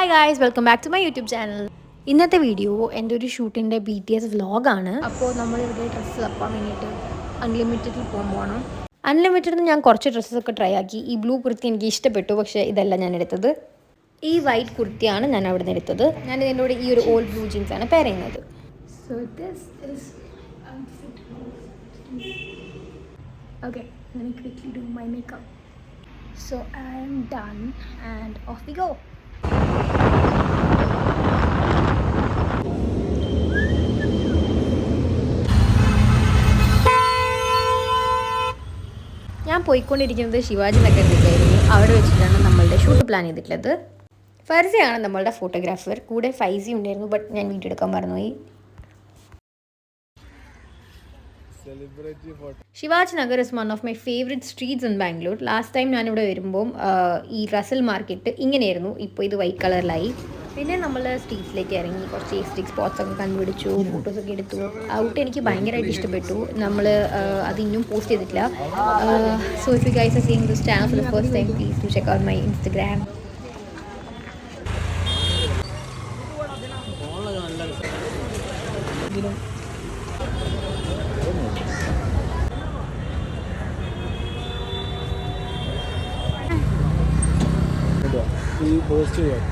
Hi guys, welcome back to my YouTube channel. ഇന്നത്തെ video എൻ്റെ ഒരു ഷൂട്ടിൻ്റെ BTS വ്ലോഗാണ്. അപ്പോൾ നമ്മളിവിടെ ഡ്രസ്സ് തപ്പാൻ വേണ്ടിയിട്ട് അൺലിമിറ്റഡിൽ പോകണം. അൺലിമിറ്റഡിൽ ഞാൻ കുറച്ച് ഡ്രസ്സൊക്കെ ട്രൈ ആക്കി. ഈ ബ്ലൂ കുർത്തി എനിക്ക് ഇഷ്ടപ്പെട്ടു, പക്ഷേ ഇതല്ല ഞാൻ എടുത്തത്. ഈ വൈറ്റ് കുർത്തിയാണ് ഞാൻ അവിടെ നിന്ന് എടുത്തത്. ഞാൻ ഇതിൻ്റെ കൂടെ ഈ ഒരു ഓൾഡ് ബ്ലൂ ജീൻസാണ് പെയർ ചെയ്യുന്നത്. So this is outfit. Okay, let me quickly do my makeup. So I am done and off we go. ഞാൻ പോയിക്കൊണ്ടിരിക്കുന്നത് ശിവാജി നഗറിലേക്കായിരുന്നു. അവിടെ വെച്ചിട്ടാണ് നമ്മളുടെ ഷൂട്ട് പ്ലാൻ ചെയ്തിട്ടുള്ളത്. ഫർസിയാണ് നമ്മളുടെ ഫോട്ടോഗ്രാഫർ. കൂടെ ഫൈസി ഉണ്ടായിരുന്നു, ബട്ട് ഞാൻ വീഡിയോ എടുക്കാൻ മറന്നുപോയി. Shivaji Nagar is one of my favourite streets in Bangalore. Last time ഞാനിവിടെ വരുമ്പം ഈ റസൽ മാർക്കറ്റ് ഇങ്ങനെയായിരുന്നു. ഇപ്പോൾ ഇത് വൈറ്റ് കളറിലായി. പിന്നെ നമ്മൾ സ്ട്രീറ്റ്സിലേക്ക് ഇറങ്ങി കുറച്ച് എസ്റ്റിക് സ്പോട്ട്സ് ഒക്കെ കണ്ടുപിടിച്ചു, ഫോട്ടോസൊക്കെ എടുത്തു. ഔട്ട് എനിക്ക് ഭയങ്കരമായിട്ട് ഇഷ്ടപ്പെട്ടു. നമ്മൾ അത് ഇന്നും പോസ്റ്റ് ചെയ്തിട്ടില്ല. So if you guys are seeing this channel for the first time, please do check out my Instagram. Post ചെയ്യാം.